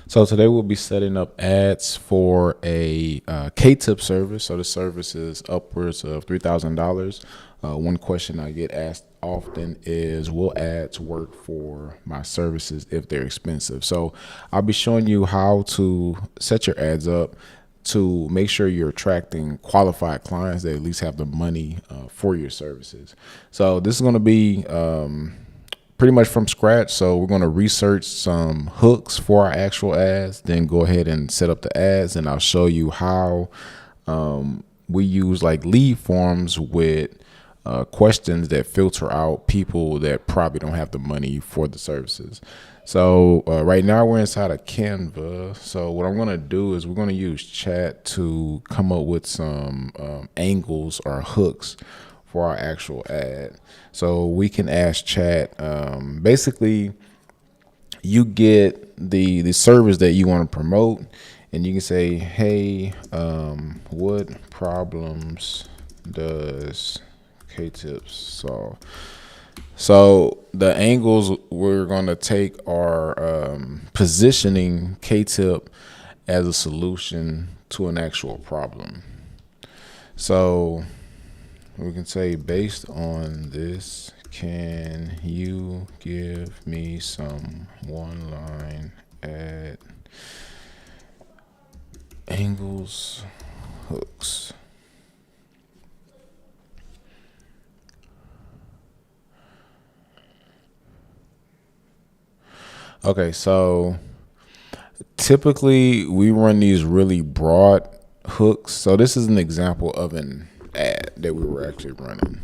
So today we'll be setting up ads for a K-tip service. So the service is upwards of $3,000. One question I get asked often is, will ads work for my services if they're expensive? So I'll be showing you how to set your ads up to make sure you're attracting qualified clients that at least have the money for your services. So this is going to be pretty much from scratch. So we're going to research some hooks for our actual ads, then go ahead and set up the ads, and I'll show you how we use like lead forms with questions that filter out people that probably don't have the money for the services. So right now we're inside of Canva. So what I'm going to do is we're going to use chat to come up with some angles or hooks for our actual ad. So we can ask chat, basically you get the service that you want to promote, and you can say, hey, what problems does K-tips solve? So the angles we're going to take are positioning K-tip as a solution to an actual problem. So we can say, based on this, can you give me some one-line ad angles hooks? Okay, so typically we run these really broad hooks. So this is an example of an ad that we were actually running.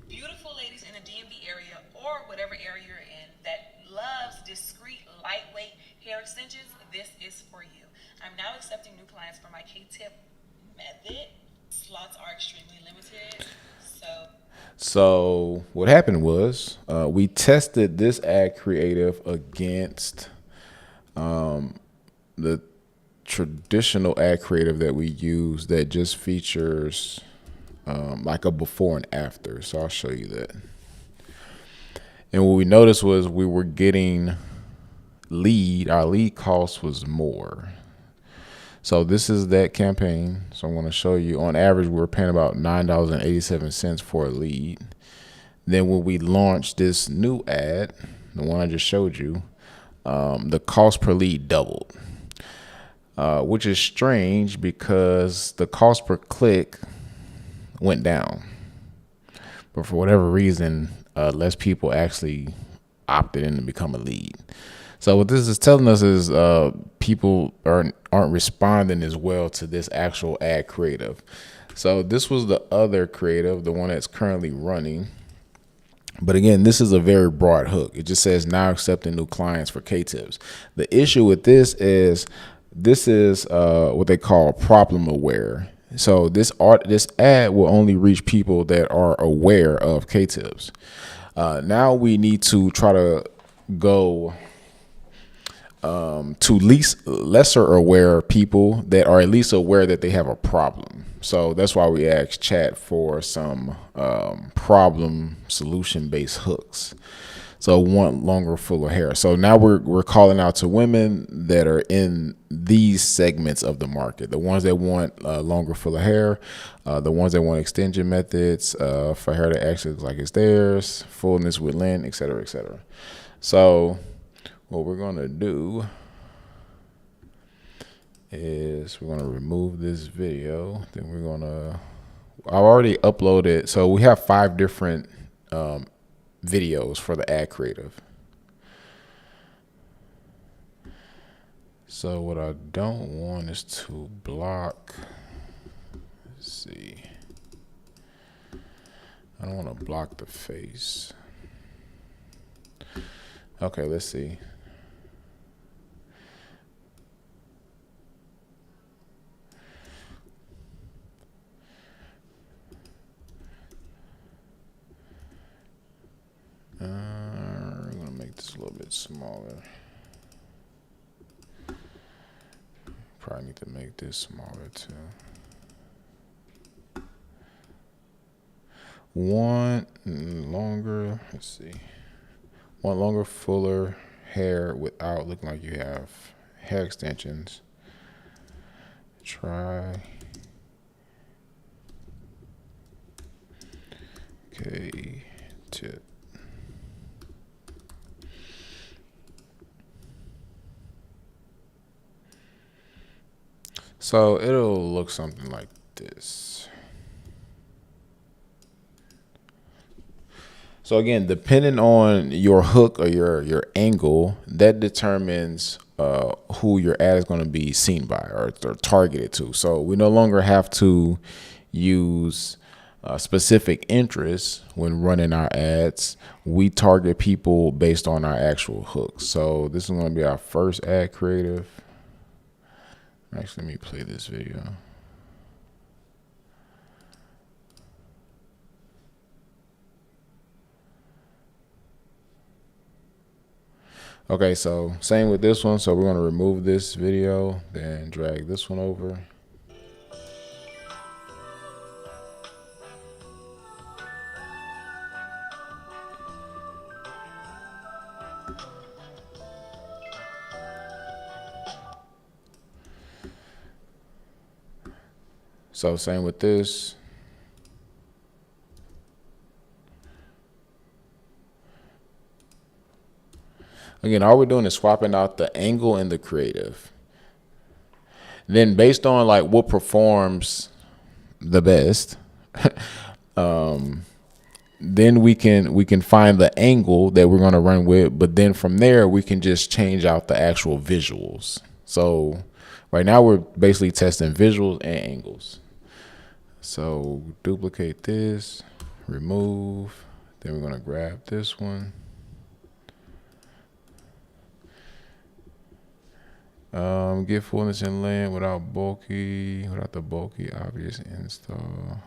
Beautiful ladies in the DMV area or whatever area you're in that loves discreet, lightweight hair extensions, this is for you. I'm now accepting new clients for my K-tip method. Slots are extremely limited, So what happened was we tested this ad creative against the traditional ad creative that we use that just features like a before and after. So I'll show you that. And what we noticed was we were getting our lead cost was more. So this is that campaign. So I'm going to show you, on average, we were paying about $9.87 for a lead. Then when we launched this new ad, the one I just showed you, the cost per lead doubled, which is strange because the cost per click went down. But for whatever reason, less people actually opted in to become a lead. So what this is telling us is people aren't responding as well to this actual ad creative. So this was the other creative, the one that's currently running. But again, this is a very broad hook. It just says now accepting new clients for K-tips. The issue with this is what they call problem aware. So this ad will only reach people that are aware of K-tips. Now we need to try to go to lesser aware people that are at least aware that they have a problem. So that's why we asked chat for some problem solution based hooks. So want longer, fuller hair. So now we're calling out to women that are in these segments of the market, the ones that want longer, fuller hair, the ones that want extension methods for hair that actually looks like it's theirs, fullness with length, et cetera, et cetera. So what we're going to do is we're going to remove this video. Then we're going to, I've already uploaded. So we have 5 different videos for the ad creative. So what I don't want is to block, let's see. I don't want to block the face. Okay, let's see. I'm going to make this a little bit smaller. Probably need to make this smaller too. Want longer, let's see. Want longer, fuller hair without looking like you have hair extensions. Try K-tip. So it'll look something like this. So again, depending on your hook or your angle, that determines who your ad is going to be seen by or targeted to. So we no longer have to use specific interests when running our ads. We target people based on our actual hooks. So this is going to be our first ad creative. Actually, let me play this video. Okay, so same with this one. So we're going to remove this video, then drag this one over. So same with this. Again, all we're doing is swapping out the angle and the creative. Then based on like what performs the best, then we can find the angle that we're going to run with. But then from there, we can just change out the actual visuals. So right now we're basically testing visuals and angles. So duplicate this, remove, then we're going to grab this one. Get fullness in land without the bulky obvious install.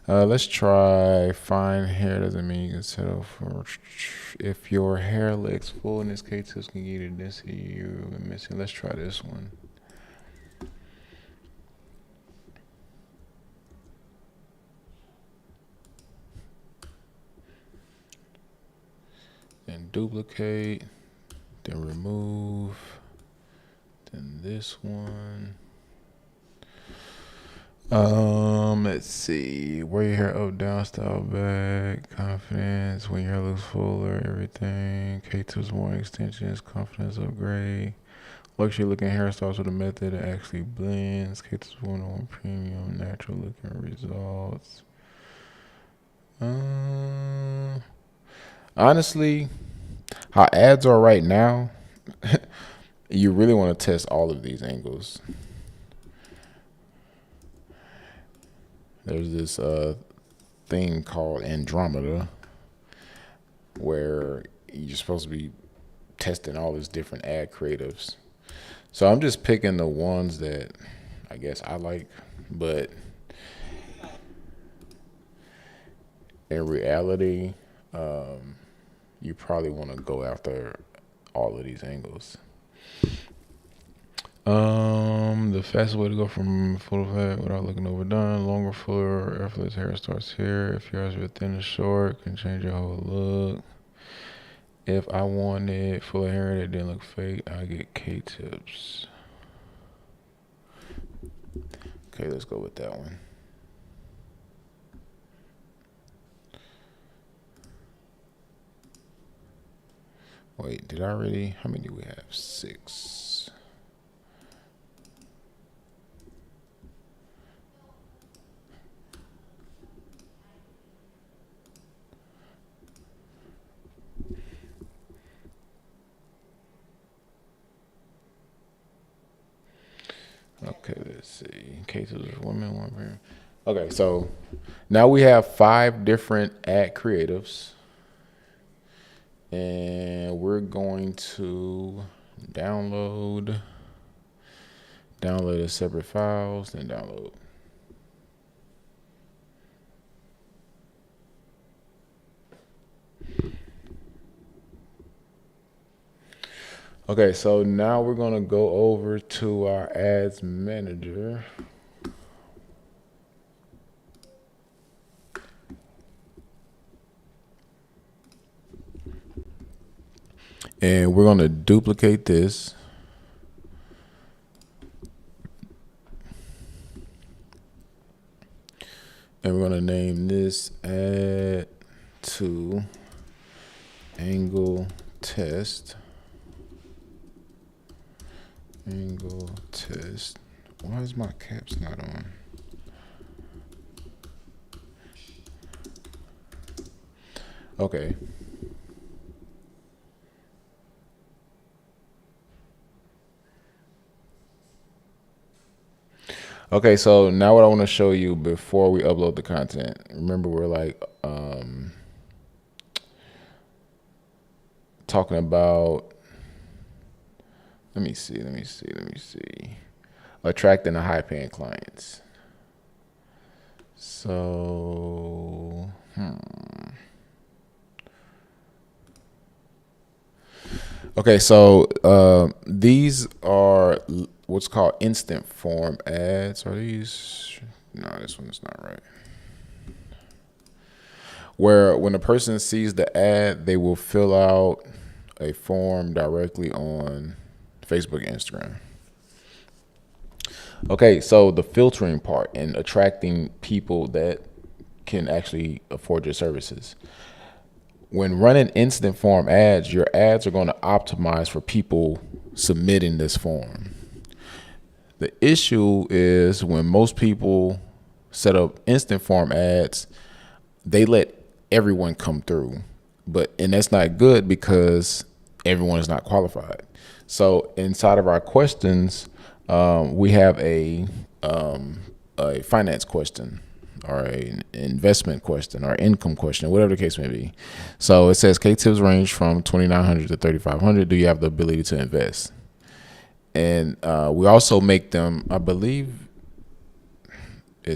Let's try fine hair. Doesn't mean you can settle for if your hair looks full. In this case, this can get it density you're missing. Let's try this one. Then duplicate, then remove, then this one. Let's see. Wear your hair up, down, style back, confidence. When your hair looks fuller, everything. K2's more extensions, confidence upgrade. Luxury looking hairstyles with a method that actually blends. K2's 101 premium, natural looking results. Honestly, how ads are right now, you really want to test all of these angles. There's this thing called Andromeda where you're supposed to be testing all these different ad creatives. So I'm just picking the ones that I guess I like, but in reality, you probably want to go after all of these angles. The fastest way to go from full fat without looking overdone, longer, fuller, effortless hair starts here. If yours are thin or short, can change your whole look. If I wanted fuller hair that didn't look fake, I get K-tips. Okay, let's go with that one. Wait, did I already? How many do we have? 6. Okay, let's see. Cases of women, one parent. Okay, so now we have 5 different ad creatives. And we're going to download as separate files, then download. Okay, so now we're going to go over to our ads manager. And we're going to duplicate this. And we're going to name this add to angle test. Angle test. Why is my caps not on? Okay. Okay, so now what I want to show you before we upload the content. Remember, we're like talking about. Let me see. Attracting the high-paying clients. So, Okay, so these are what's called instant form ads. Are these? No, this one is not right. Where when a person sees the ad, they will fill out a form directly on Facebook and Instagram. Okay, so the filtering part and attracting people that can actually afford your services. When running instant form ads, your ads are going to optimize for people submitting this form. The issue is when most people set up instant form ads, they let everyone come through, and that's not good because everyone is not qualified. So inside of our questions, we have a finance question or an investment question or income question, whatever the case may be. So it says K-tips range from $2,900 to $3,500. Do you have the ability to invest? And we also make them, I believe they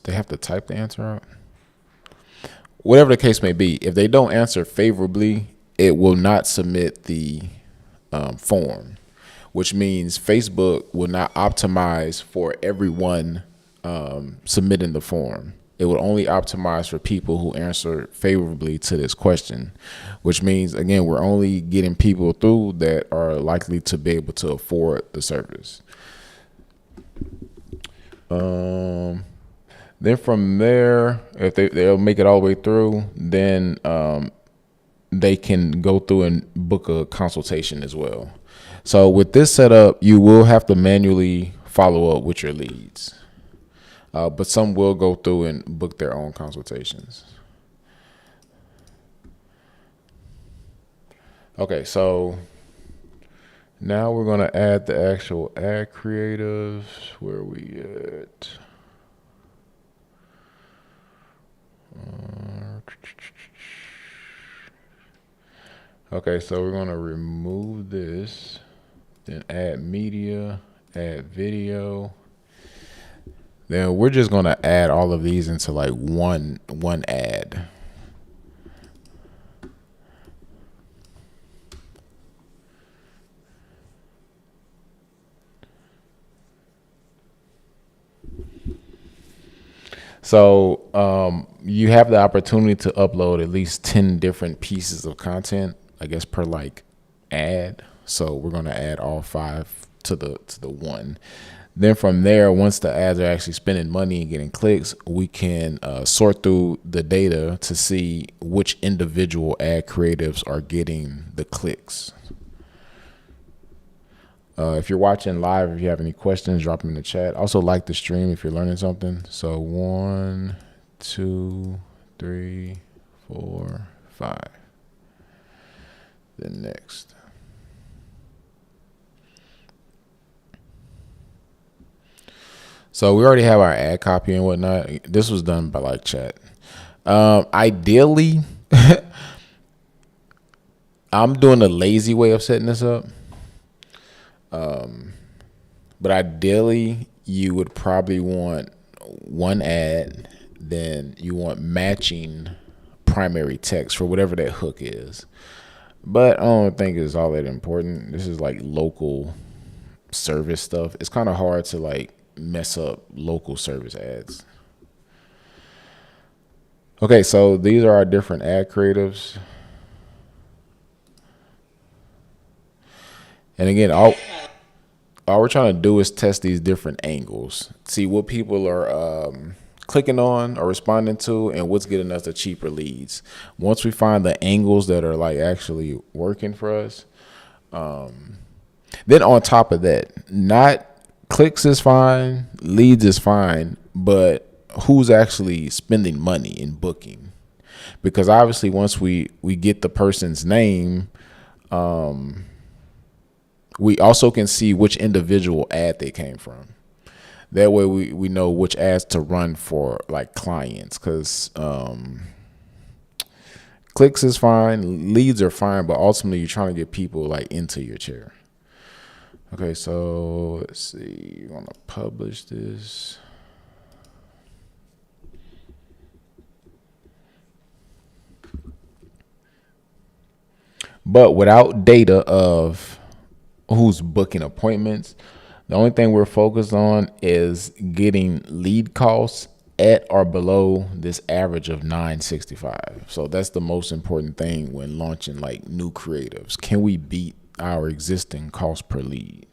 have to type the answer out. Whatever the case may be, if they don't answer favorably, it will not submit the form, which means Facebook will not optimize for everyone submitting the form. It will only optimize for people who answer favorably to this question, which means, again, we're only getting people through that are likely to be able to afford the service. Then from there, if they'll make it all the way through, then they can go through and book a consultation as well. So with this setup, you will have to manually follow up with your leads. But some will go through and book their own consultations. Okay, so now we're going to add the actual ad creatives. Where are we at? Okay, so we're going to remove this, then add media, add video. Then we're just going to add all of these into like one ad. So you have the opportunity to upload at least 10 different pieces of content, I guess, per like ad. So we're going to add all 5 to the one. Then from there, once the ads are actually spending money and getting clicks, we can sort through the data to see which individual ad creatives are getting the clicks. If you're watching live, if you have any questions, drop them in the chat. Also, like the stream if you're learning something. So 1, 2, 3, 4, 5. Then next. So we already have our ad copy and whatnot. This was done by like chat. Ideally, I'm doing the lazy way of setting this up. But ideally, you would probably want one ad, then you want matching primary text for whatever that hook is. But I don't think it's all that important. This is like local service stuff. It's kind of hard to like mess up local service ads. Okay, so these are our different ad creatives. And again, all we're trying to do is test these different angles, see what people are clicking on or responding to, and what's getting us the cheaper leads. Once we find the angles that are like actually working for us, then on top of that, not clicks is fine, leads is fine, but who's actually spending money in booking? Because obviously once we get the person's name, we also can see which individual ad they came from. That way we know which ads to run for like clients, because clicks is fine, leads are fine, but ultimately you're trying to get people like into your chair. Okay, so let's see. You want to publish this. But without data of who's booking appointments, the only thing we're focused on is getting lead costs at or below this average of $9.65. So that's the most important thing when launching like new creatives. Can we beat our existing cost per lead?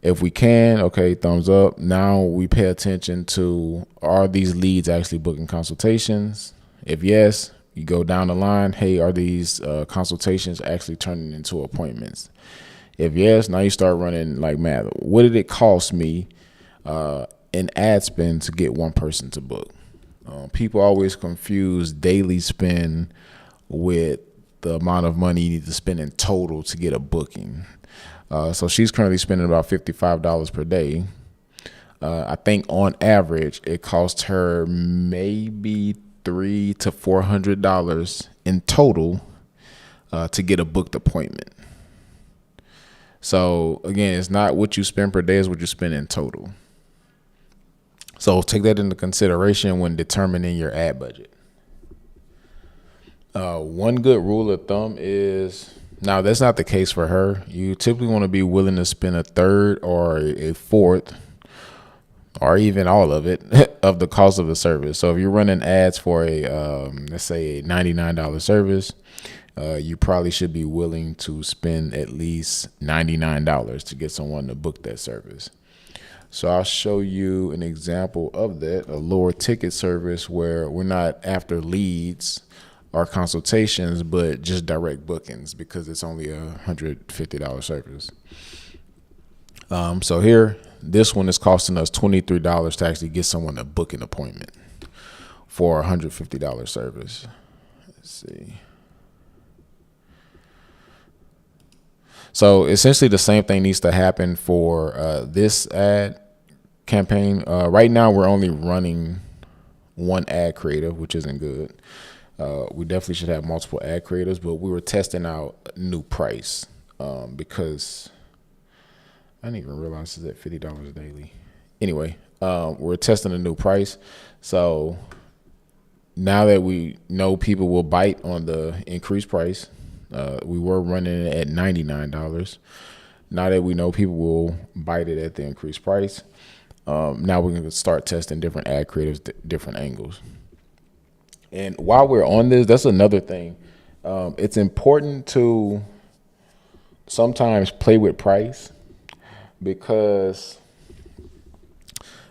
If we can, okay, thumbs up. Now we pay attention to, are these leads actually booking consultations? If yes, you go down the line. Hey, are these consultations actually turning into appointments? If yes, now you start running like math. What did it cost me in ad spend to get one person to book? People always confuse daily spend with the amount of money you need to spend in total to get a booking. So she's currently spending about $55 per day. I think on average, it costs her maybe $300 to $400 in total to get a booked appointment. So again, it's not what you spend per day, it's what you spend in total. So take that into consideration when determining your ad budget. One good rule of thumb is, now that's not the case for her. You typically want to be willing to spend a third or a fourth, or even all of it, of the cost of the service. So if you're running ads for a, let's say a $99 service, you probably should be willing to spend at least $99 to get someone to book that service. So I'll show you an example of that, a lower ticket service where we're not after leads or consultations, but just direct bookings, because it's only a $150 service. So here, this one is costing us $23 to actually get someone to book an appointment for a $150 service. Let's see. So essentially the same thing needs to happen for this ad campaign. Right now we're only running one ad creative, which isn't good. We definitely should have multiple ad creators, but we were testing out a new price because I didn't even realize it's at $50 daily. Anyway, we're testing a new price. So now that we know people will bite on the increased price, we were running it at $99. Now that we know people will bite it at the increased price, now we're going to start testing different ad creatives, different angles. And while we're on this, that's another thing. It's important to sometimes play with price, because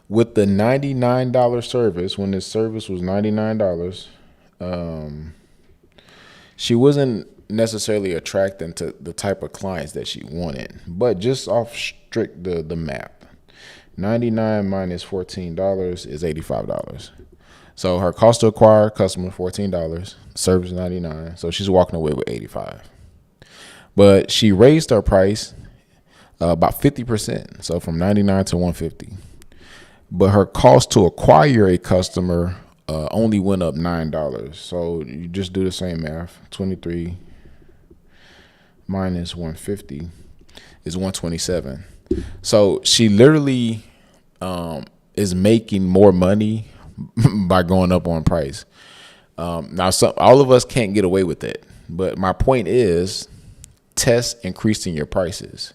with the $99 service, when this service was $99, she wasn't necessarily attracting to the type of clients that she wanted. But just off strict the math, 99 minus $14 is $85. So her cost to acquire customer $14, service $99. So she's walking away with $85. But she raised her price about 50%, so from $99 to $150. But her cost to acquire a customer only went up $9. So you just do the same math. 23 minus 150 is 127. So she literally is making more money by going up on price. Now, all of us can't get away with it, but my point is, test increasing your prices.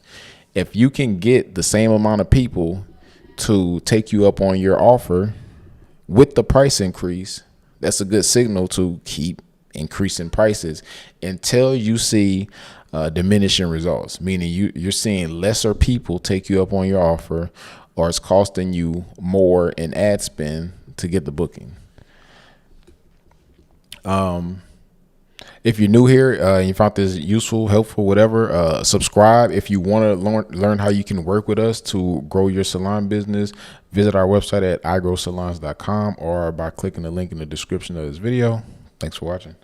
If you can get the same amount of people to take you up on your offer with the price increase, that's a good signal to keep increasing prices until you see diminishing results, meaning you're seeing lesser people take you up on your offer, or it's costing you more in ad spend to get the booking. If you're new here and you found this useful, helpful, whatever, subscribe. If you want to learn how you can work with us to grow your salon business, visit our website at igrowsalons.com or by clicking the link in the description of this video. Thanks for watching.